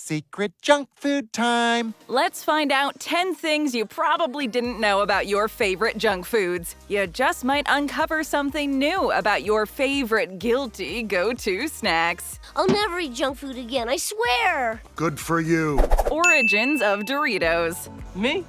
Secret junk food time! Let's find out 10 things you probably didn't know about your favorite junk foods. You just might uncover something new about your favorite guilty go-to snacks. I'll never eat junk food again, I swear! Good for you! Origins of Doritos. Me?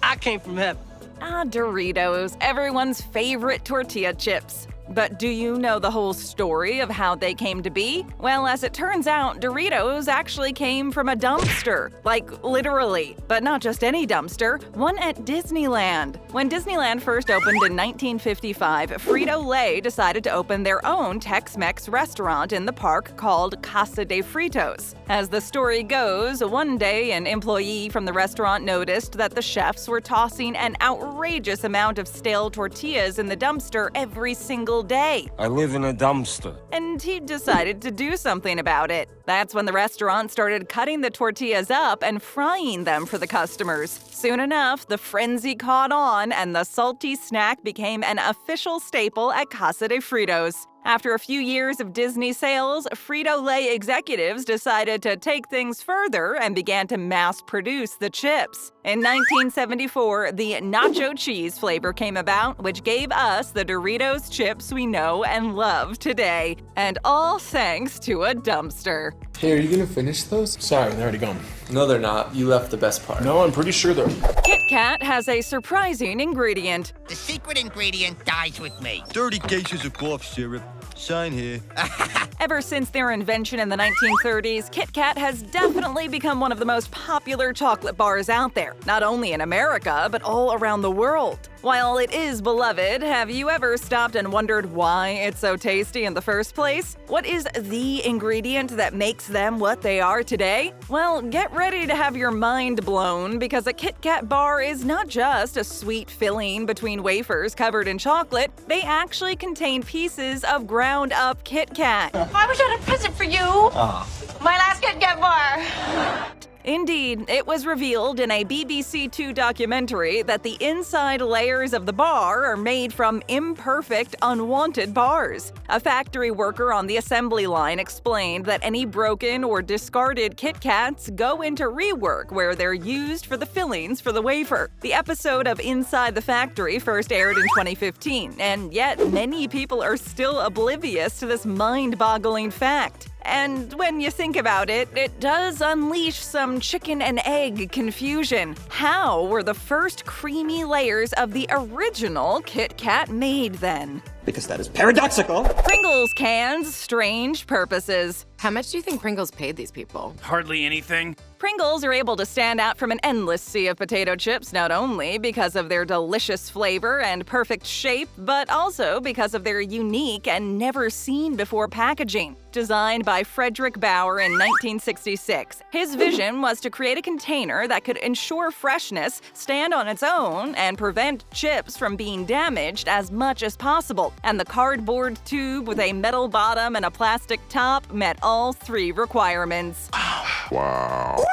I came from heaven. Doritos, everyone's favorite tortilla chips. But do you know the whole story of how they came to be? Well, as it turns out, Doritos actually came from a dumpster. Like, literally. But not just any dumpster, one at Disneyland. When Disneyland first opened in 1955, Frito-Lay decided to open their own Tex-Mex restaurant in the park called Casa de Fritos. As the story goes, one day an employee from the restaurant noticed that the chefs were tossing an outrageous amount of stale tortillas in the dumpster every single day. I live in a dumpster. And he decided to do something about it. That's when the restaurant started cutting the tortillas up and frying them for the customers. Soon enough, the frenzy caught on and the salty snack became an official staple at Casa de Fritos. After a few years of Disney sales, Frito-Lay executives decided to take things further and began to mass-produce the chips. In 1974, the nacho cheese flavor came about, which gave us the Doritos chips we know and love today. And all thanks to a dumpster. Hey, are you gonna finish those? Sorry, they're already gone. No, they're not. You left the best part. No, I'm pretty sure they're... Kit Kat has a surprising ingredient. The secret ingredient dies with me. 30 cases of cough syrup. Sign here. Ever since their invention in the 1930s, Kit Kat has definitely become one of the most popular chocolate bars out there, not only in America, but all around the world. While it is beloved, have you ever stopped and wondered why it's so tasty in the first place? What is the ingredient that makes them what they are today? Well, get ready to have your mind blown, because a Kit Kat bar is not just a sweet filling between wafers covered in chocolate. They actually contain pieces of ground-up Kit Kat. I wish I had a present for you. My last Kit Kat bar. Indeed, it was revealed in a BBC Two documentary that the inside layers of the bar are made from imperfect, unwanted bars. A factory worker on the assembly line explained that any broken or discarded Kit Kats go into rework, where they're used for the fillings for the wafer. The episode of Inside the Factory first aired in 2015, and yet many people are still oblivious to this mind-boggling fact. And when you think about it, it does unleash some chicken and egg confusion. How were the first creamy layers of the original Kit Kat made then? Because that is paradoxical. Pringles cans, strange purposes. How much do you think Pringles paid these people? Hardly anything. Pringles are able to stand out from an endless sea of potato chips not only because of their delicious flavor and perfect shape, but also because of their unique and never-seen-before packaging. Designed by Frederick Bauer in 1966, his vision was to create a container that could ensure freshness, stand on its own, and prevent chips from being damaged as much as possible. And the cardboard tube with a metal bottom and a plastic top met all three requirements. Wow.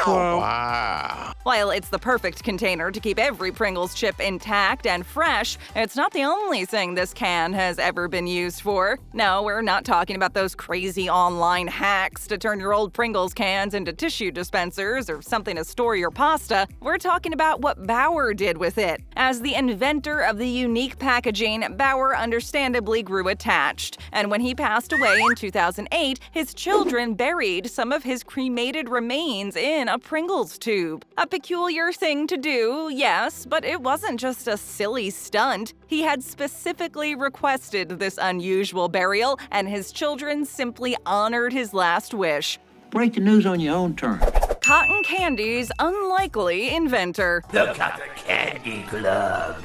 Wow. While it's the perfect container to keep every Pringles chip intact and fresh, it's not the only thing this can has ever been used for. No, we're not talking about those crazy online hacks to turn your old Pringles cans into tissue dispensers or something to store your pasta. We're talking about what Bauer did with it. As the inventor of the unique packaging, Bauer understandably grew attached. And when he passed away in 2008, his children buried some of his cremated remains in a Pringles tube. A peculiar thing to do, yes, but it wasn't just a silly stunt. He had specifically requested this unusual burial, and his children simply honored his last wish. Break the news on your own terms. Cotton candy's unlikely inventor. The Cotton Candy Club.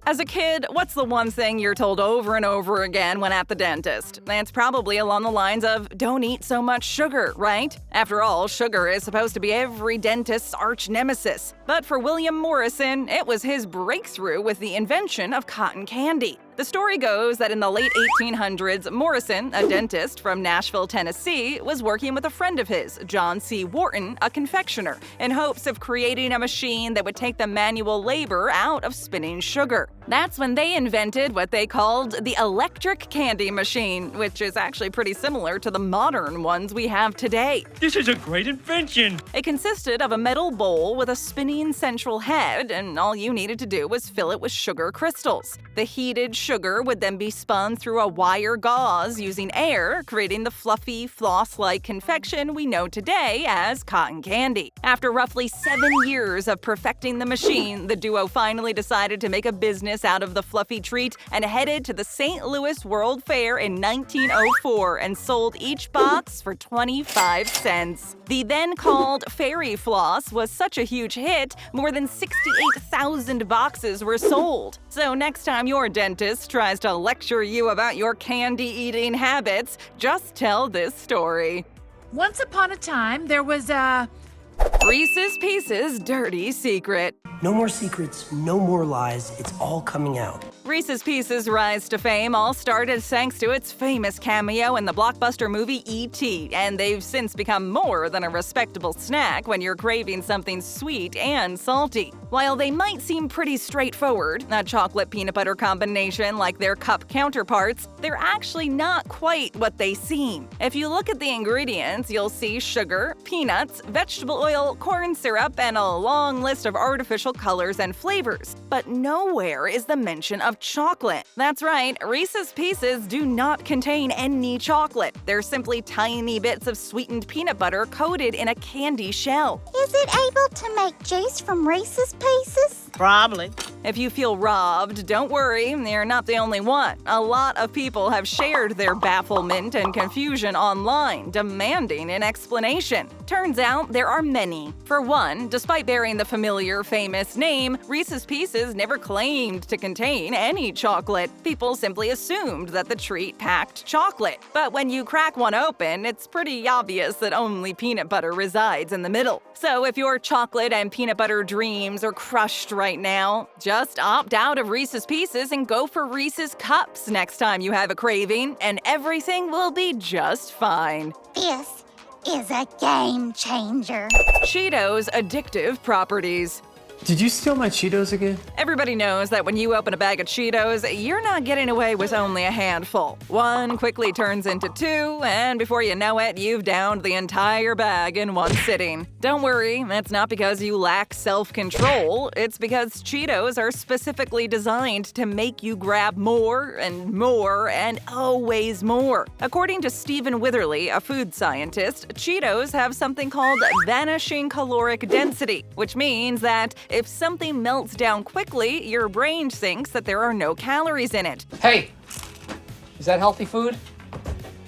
As a kid, what's the one thing you're told over and over again when at the dentist? It's probably along the lines of, don't eat so much sugar, right? After all, sugar is supposed to be every dentist's arch nemesis. But for William Morrison, it was his breakthrough with the invention of cotton candy. The story goes that in the late 1800s, Morrison, a dentist from Nashville, Tennessee, was working with a friend of his, John C. Wharton, a confectioner, in hopes of creating a machine that would take the manual labor out of spinning sugar. That's when they invented what they called the electric candy machine, which is actually pretty similar to the modern ones we have today. This is a great invention. It consisted of a metal bowl with a spinning central head, and all you needed to do was fill it with sugar crystals. The heated sugar would then be spun through a wire gauze using air, creating the fluffy, floss-like confection we know today as cotton candy. After roughly 7 years of perfecting the machine, the duo finally decided to make a business out of the fluffy treat and headed to the St. Louis World Fair in 1904 and sold each box for 25 cents. The then called Fairy Floss was such a huge hit, more than 68,000 boxes were sold. So next time your dentist tries to lecture you about your candy-eating habits, just tell this story. Once upon a time, there was a... Reese's Pieces' dirty secret. No more secrets, no more lies, it's all coming out. Reese's Pieces' rise to fame all started thanks to its famous cameo in the blockbuster movie E.T., and they've since become more than a respectable snack when you're craving something sweet and salty. While they might seem pretty straightforward, a chocolate peanut butter combination like their cup counterparts, they're actually not quite what they seem. If you look at the ingredients, you'll see sugar, peanuts, vegetable oil, corn syrup, and a long list of artificial colors and flavors. But nowhere is the mention of chocolate. That's right, Reese's Pieces do not contain any chocolate. They're simply tiny bits of sweetened peanut butter coated in a candy shell. Is it able to make juice from Reese's Pieces? Probably. If you feel robbed, don't worry, you're not the only one. A lot of people have shared their bafflement and confusion online, demanding an explanation. Turns out there are many. For one, despite bearing the familiar, famous name, Reese's Pieces never claimed to contain any chocolate. People simply assumed that the treat packed chocolate. But when you crack one open, it's pretty obvious that only peanut butter resides in the middle. So if your chocolate and peanut butter dreams are crushed right now, just opt out of Reese's Pieces and go for Reese's Cups next time you have a craving, and everything will be just fine. This is a game changer. Cheetos' addictive properties. Did you steal my Cheetos again? Everybody knows that when you open a bag of Cheetos, you're not getting away with only a handful. One quickly turns into two, and before you know it, you've downed the entire bag in one sitting. Don't worry, it's not because you lack self-control. It's because Cheetos are specifically designed to make you grab more and always more. According to Stephen Witherly, a food scientist, Cheetos have something called vanishing caloric density, which means that if something melts down quickly, your brain thinks that there are no calories in it. Hey, is that healthy food?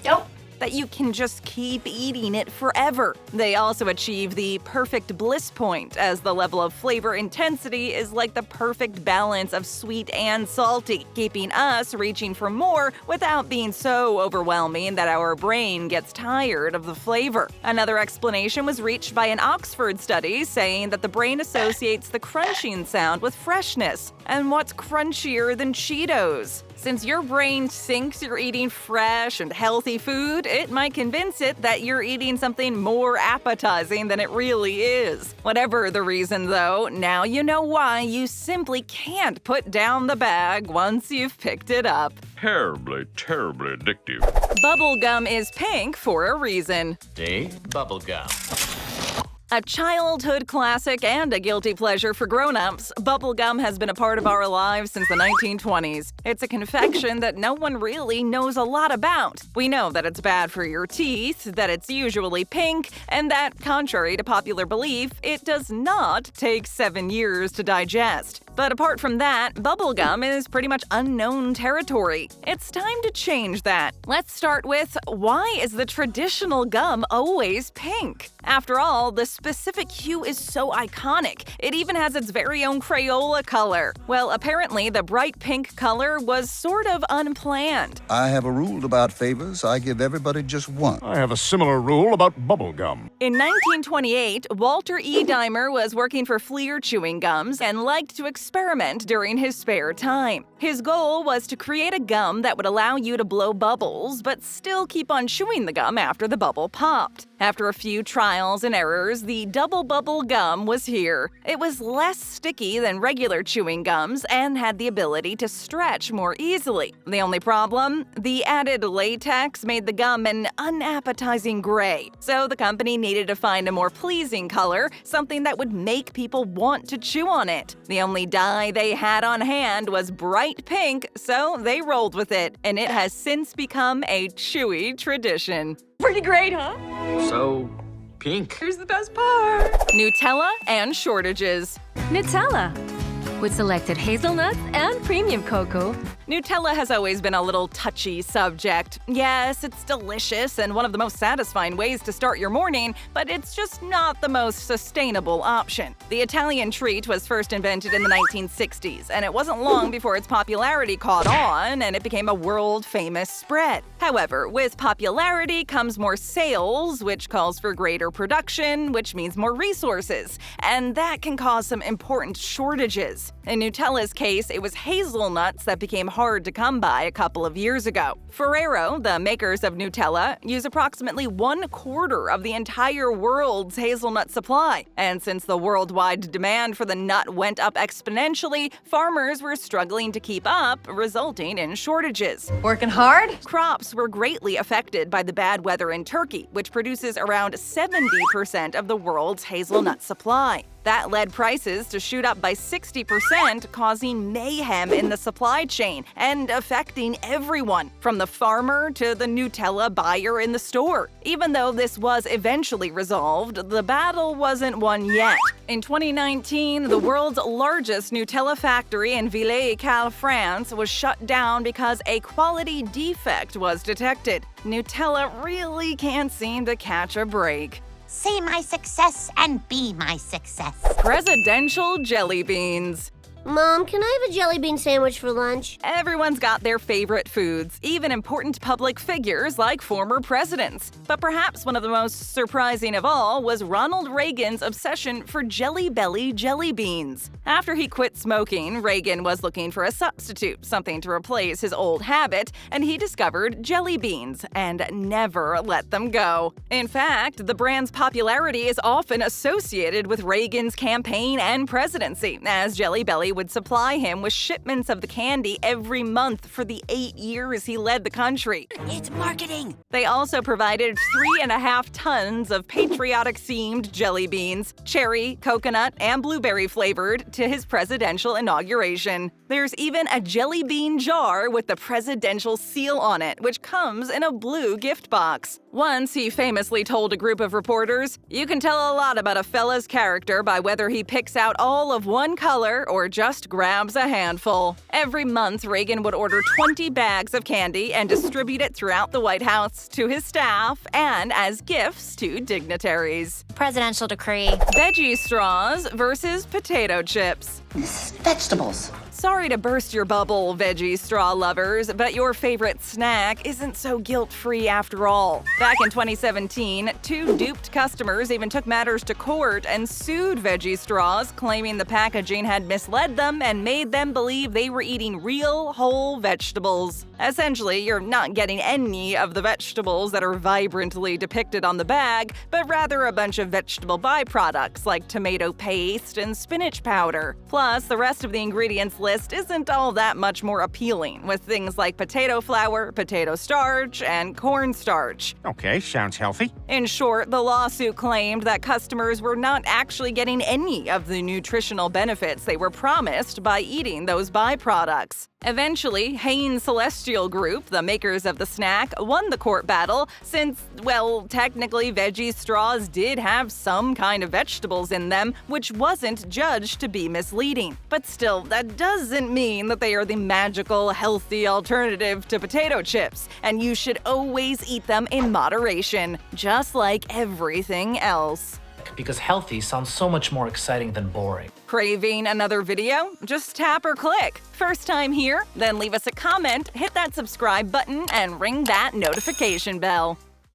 Nope. That you can just keep eating it forever. They also achieve the perfect bliss point, as the level of flavor intensity is like the perfect balance of sweet and salty, keeping us reaching for more without being so overwhelming that our brain gets tired of the flavor. Another explanation was reached by an Oxford study saying that the brain associates the crunching sound with freshness. And what's crunchier than Cheetos? Since your brain thinks you're eating fresh and healthy food, it might convince it that you're eating something more appetizing than it really is. Whatever the reason, though, now you know why you simply can't put down the bag once you've picked it up. Terribly, terribly addictive. Bubblegum is pink for a reason. See? Bubblegum. A childhood classic and a guilty pleasure for grown-ups, bubblegum has been a part of our lives since the 1920s. It's a confection that no one really knows a lot about. We know that it's bad for your teeth, that it's usually pink, and that, contrary to popular belief, it does not take 7 years to digest. But apart from that, bubblegum is pretty much unknown territory. It's time to change that. Let's start with, why is the traditional gum always pink? After all, the specific hue is so iconic. It even has its very own Crayola color. Well, apparently the bright pink color was sort of unplanned. I have a rule about favors. I give everybody just one. I have a similar rule about bubblegum. In 1928, Walter E. Dimer was working for Fleer Chewing Gums and liked to experiment during his spare time. His goal was to create a gum that would allow you to blow bubbles, but still keep on chewing the gum after the bubble popped. After a few trials and errors, the double bubble gum was here. It was less sticky than regular chewing gums and had the ability to stretch more easily. The only problem? The added latex made the gum an unappetizing gray, so the company needed to find a more pleasing color, something that would make people want to chew on it. The only dye they had on hand was bright pink, so they rolled with it, and it has since become a chewy tradition. Pretty great, huh? So, pink. Here's the best part. Nutella and shortages. Nutella, with selected hazelnuts and premium cocoa. Nutella has always been a little touchy subject. Yes, it's delicious and one of the most satisfying ways to start your morning, but it's just not the most sustainable option. The Italian treat was first invented in the 1960s, and it wasn't long before its popularity caught on and it became a world-famous spread. However, with popularity comes more sales, which calls for greater production, which means more resources, and that can cause some important shortages. In Nutella's case, it was hazelnuts that became hard to come by a couple of years ago. Ferrero, the makers of Nutella, use approximately 1/4 of the entire world's hazelnut supply. And since the worldwide demand for the nut went up exponentially, farmers were struggling to keep up, resulting in shortages. Working hard? Crops were greatly affected by the bad weather in Turkey, which produces around 70% of the world's hazelnut supply. That led prices to shoot up by 60%, causing mayhem in the supply chain and affecting everyone, from the farmer to the Nutella buyer in the store. Even though this was eventually resolved, the battle wasn't won yet. In 2019, the world's largest Nutella factory in Villers-Cal, France, was shut down because a quality defect was detected. Nutella really can't seem to catch a break. See my success and be my success. Presidential jelly beans. Mom, can I have a jelly bean sandwich for lunch? Everyone's got their favorite foods, even important public figures like former presidents. But perhaps one of the most surprising of all was Ronald Reagan's obsession for Jelly Belly jelly beans. After he quit smoking, Reagan was looking for a substitute, something to replace his old habit, and he discovered jelly beans and never let them go. In fact, the brand's popularity is often associated with Reagan's campaign and presidency, as Jelly Belly would supply him with shipments of the candy every month for the 8 years he led the country. It's marketing. They also provided 3.5 tons of patriotic-themed jelly beans, cherry, coconut, and blueberry flavored, to his presidential inauguration. There's even a jelly bean jar with the presidential seal on it, which comes in a blue gift box. Once he famously told a group of reporters, "You can tell a lot about a fella's character by whether he picks out all of one color or just grabs a handful." Every month, Reagan would order 20 bags of candy and distribute it throughout the White House to his staff and as gifts to dignitaries. Presidential decree. Veggie straws versus potato chips. Vegetables. Sorry to burst your bubble, veggie straw lovers, but your favorite snack isn't so guilt-free after all. Back in 2017, 2 duped customers even took matters to court and sued Veggie Straws, claiming the packaging had misled them and made them believe they were eating real, whole vegetables. Essentially, you're not getting any of the vegetables that are vibrantly depicted on the bag, but rather a bunch of vegetable byproducts like tomato paste and spinach powder. Plus, the rest of the ingredients list isn't all that much more appealing, with things like potato flour, potato starch, and cornstarch. Okay, sounds healthy. In short, the lawsuit claimed that customers were not actually getting any of the nutritional benefits they were promised by eating those byproducts. Eventually, Hain Celestial Group, the makers of the snack, won the court battle since, well, technically Veggie Straws did have some kind of vegetables in them, which wasn't judged to be misleading. But still, that doesn't mean that they are the magical, healthy alternative to potato chips, and you should always eat them in moderation, just like everything else. Because healthy sounds so much more exciting than boring. Craving another video? Just tap or click. First time here? Then leave us a comment, hit that subscribe button, and ring that notification bell.